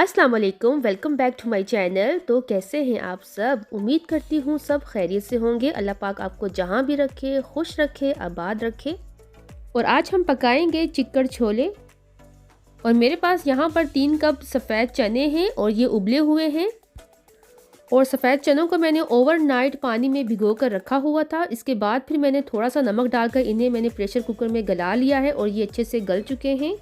अस्सलाम वालेकुम, welcome back to my channel. तो कैसे हैं आप सब? उम्मीद करती हूँ सब खैरियत से होंगे। अल्लाह पाक आपको जहाँ भी रखे, खुश रखे, आबाद रखे। और आज हम पकाएंगे चिकन छोले। और मेरे पास यहाँ पर 3 कप सफ़ेद चने हैं और ये उबले हुए हैं। और सफ़ेद चनों को मैंने ओवरनाइट पानी में भिगो कर रखा हुआ था। इसके बाद फिर मैंने थोड़ा सा नमक डालकर इन्हें मैंने प्रेशर कुकर में गला लिया है और ये अच्छे से गल चुके हैं।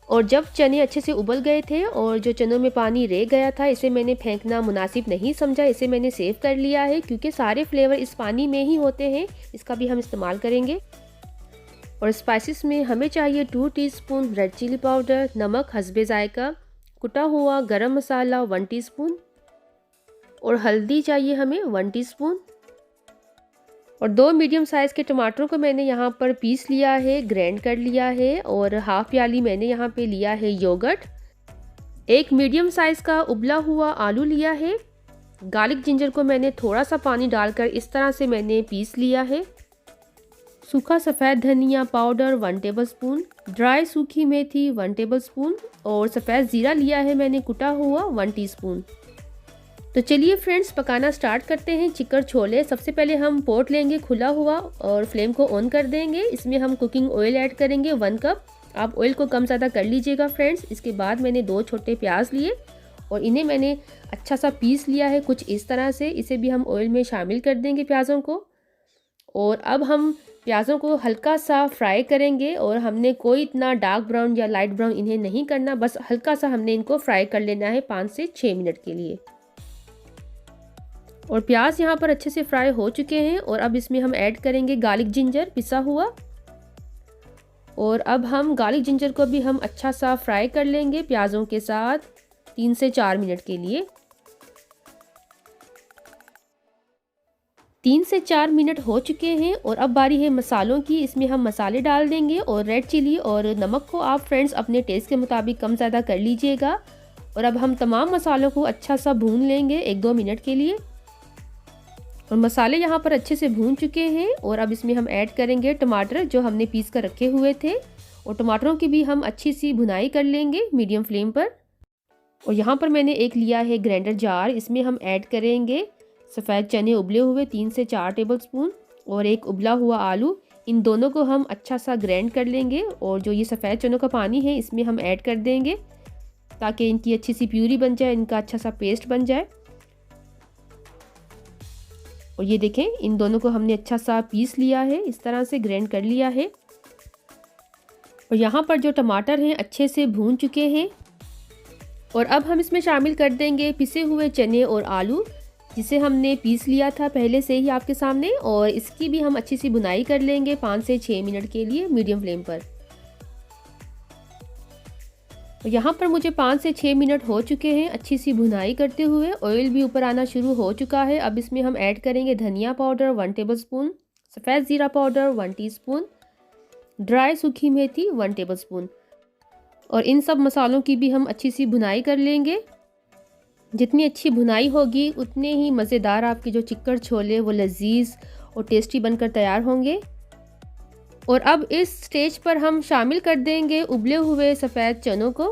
और जब चने अच्छे से उबल गए थे और जो चनों में पानी रह गया था, इसे मैंने फेंकना मुनासिब नहीं समझा। इसे मैंने सेव कर लिया है क्योंकि सारे फ्लेवर इस पानी में ही होते हैं। इसका भी हम इस्तेमाल करेंगे। और स्पाइसेस में हमें चाहिए 2 टीस्पून रेड चिली पाउडर, नमक हस्बे जायका, कुटा हुआ गरम मसाला 1 टीस्पून और हल्दी चाहिए हमें 1 टीस्पून। और 2 मीडियम साइज़ के टमाटरों को मैंने यहाँ पर पीस लिया है, ग्राइंड कर लिया है। और हाफ प्याली मैंने यहाँ पे लिया है योगर्ट। 1 मीडियम साइज़ का उबला हुआ आलू लिया है। गार्लिक जिंजर को मैंने थोड़ा सा पानी डालकर इस तरह से मैंने पीस लिया है। सूखा सफ़ेद धनिया पाउडर 1 टेबलस्पून, ड्राई सूखी मेथी 1 टेबलस्पून और सफ़ेद ज़ीरा लिया है मैंने कुटा हुआ 1 टीस्पून। तो चलिए फ्रेंड्स, पकाना स्टार्ट करते हैं चिकन छोले। सबसे पहले हम पोट लेंगे खुला हुआ और फ्लेम को ऑन कर देंगे। इसमें हम कुकिंग ऑयल ऐड करेंगे 1 कप। आप ऑयल को कम ज़्यादा कर लीजिएगा फ्रेंड्स। इसके बाद मैंने 2 छोटे प्याज लिए और इन्हें मैंने अच्छा सा पीस लिया है कुछ इस तरह से। इसे भी हम ऑयल में शामिल कर देंगे प्याज़ों को। और अब हम प्याज़ों को हल्का सा फ्राई करेंगे। और हमने कोई इतना डार्क ब्राउन या लाइट ब्राउन इन्हें नहीं करना, बस हल्का सा हमने इनको फ्राई कर लेना है 5 से 6 मिनट के लिए। और प्याज यहाँ पर अच्छे से फ्राई हो चुके हैं। और अब इसमें हम ऐड करेंगे गार्लिक जिंजर पिसा हुआ। और अब हम गार्लिक जिंजर को भी हम अच्छा सा फ्राई कर लेंगे प्याज़ों के साथ 3 से 4 मिनट के लिए। 3 से 4 मिनट हो चुके हैं और अब बारी है मसालों की। इसमें हम मसाले डाल देंगे। और रेड चिली और नमक को आप फ्रेंड्स अपने टेस्ट के मुताबिक कम ज़्यादा कर लीजिएगा। और अब हम तमाम मसालों को अच्छा सा भून लेंगे 1-2 मिनट के लिए। और मसाले यहाँ पर अच्छे से भून चुके हैं। और अब इसमें हम ऐड करेंगे टमाटर जो हमने पीस कर रखे हुए थे। और टमाटरों की भी हम अच्छी सी भुनाई कर लेंगे मीडियम फ्लेम पर। और यहाँ पर मैंने एक लिया है ग्राइंडर जार। इसमें हम ऐड करेंगे सफ़ेद चने उबले हुए 3 से 4 टेबलस्पून और एक उबला हुआ आलू। इन दोनों को हम अच्छा सा ग्राइंड कर लेंगे। और जो ये सफ़ेद चनों का पानी है इसमें हम ऐड कर देंगे ताकि इनकी अच्छी सी प्यूरी बन जाए, इनका अच्छा सा पेस्ट बन जाए। और ये देखें, इन दोनों को हमने अच्छा सा पीस लिया है, इस तरह से ग्राइंड कर लिया है। और यहाँ पर जो टमाटर हैं अच्छे से भून चुके हैं। और अब हम इसमें शामिल कर देंगे पिसे हुए चने और आलू जिसे हमने पीस लिया था पहले से ही आपके सामने। और इसकी भी हम अच्छी सी भुनाई कर लेंगे 5 से 6 मिनट के लिए मीडियम फ्लेम पर। और यहाँ पर मुझे 5 से 6 मिनट हो चुके हैं अच्छी सी भुनाई करते हुए। ऑयल भी ऊपर आना शुरू हो चुका है। अब इसमें हम ऐड करेंगे धनिया पाउडर 1 टेबलस्पून, सफ़ेद ज़ीरा पाउडर 1 टीस्पून, ड्राई सूखी मेथी 1 टेबलस्पून। और इन सब मसालों की भी हम अच्छी सी भुनाई कर लेंगे। जितनी अच्छी भुनाई होगी उतने ही मज़ेदार आपके जो चिकन छोले वो लजीज और टेस्टी बनकर तैयार होंगे। और अब इस स्टेज पर हम शामिल कर देंगे उबले हुए सफ़ेद चनों को।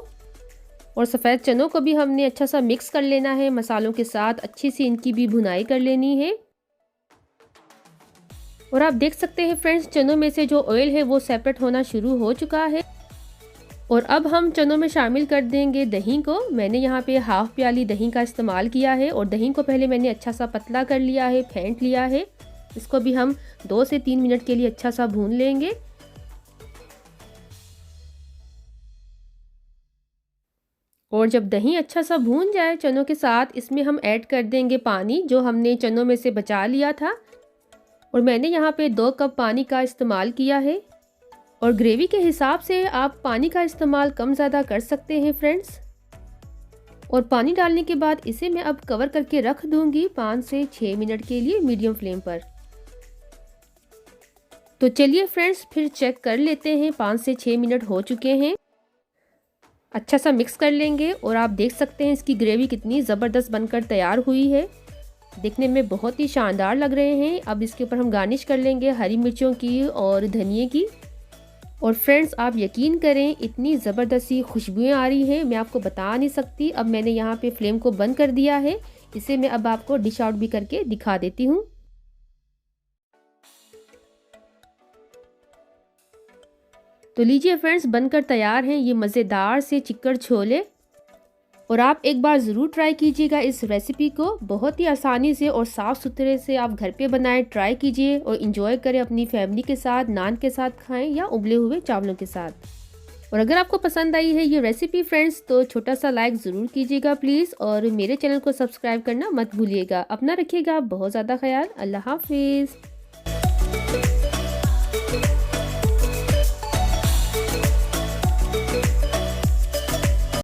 और सफ़ेद चनों को भी हमने अच्छा सा मिक्स कर लेना है मसालों के साथ, अच्छी सी इनकी भी भुनाई कर लेनी है। और आप देख सकते हैं फ्रेंड्स, चनों में से जो ऑयल है वो सेपरेट होना शुरू हो चुका है। और अब हम चनों में शामिल कर देंगे दही को। मैंने यहाँ पे हाफ प्याली दही का इस्तेमाल किया है। और दही को पहले मैंने अच्छा सा पतला कर लिया है, फेंट लिया है। इसको भी हम 2 से 3 मिनट के लिए अच्छा सा भून लेंगे। और जब दही अच्छा सा भून जाए चनों के साथ, इसमें हम ऐड कर देंगे पानी जो हमने चनों में से बचा लिया था। और मैंने यहाँ पे 2 कप पानी का इस्तेमाल किया है। और ग्रेवी के हिसाब से आप पानी का इस्तेमाल कम ज़्यादा कर सकते हैं फ्रेंड्स। और पानी डालने के बाद इसे मैं अब कवर करके रख दूंगी 5 से 6 मिनट के लिए मीडियम फ्लेम पर। तो चलिए फ्रेंड्स, फिर चेक कर लेते हैं। 5 से 6 मिनट हो चुके हैं। अच्छा सा मिक्स कर लेंगे। और आप देख सकते हैं इसकी ग्रेवी कितनी ज़बरदस्त बनकर तैयार हुई है। दिखने में बहुत ही शानदार लग रहे हैं। अब इसके ऊपर हम गार्निश कर लेंगे हरी मिर्चों की और धनिए की। और फ्रेंड्स आप यकीन करें इतनी ज़बरदस्ती खुशबुएं आ रही हैं, मैं आपको बता नहीं सकती। अब मैंने यहाँ पे फ्लेम को बंद कर दिया है। इसे मैं अब आपको डिश आउट भी करके दिखा देती हूँ। तो लीजिए फ्रेंड्स, बनकर तैयार हैं ये मज़ेदार से चिकन छोले। और आप एक बार ज़रूर ट्राई कीजिएगा इस रेसिपी को। बहुत ही आसानी से और साफ़ सुथरे से आप घर पे बनाएं, ट्राई कीजिए और इन्जॉय करें अपनी फैमिली के साथ, नान के साथ खाएं या उबले हुए चावलों के साथ। और अगर आपको पसंद आई है ये रेसिपी फ्रेंड्स, तो छोटा सा लाइक ज़रूर कीजिएगा प्लीज़, और मेरे चैनल को सब्सक्राइब करना मत भूलिएगा। अपना रखिएगा बहुत ज़्यादा ख्याल। अल्लाह हाफिज़।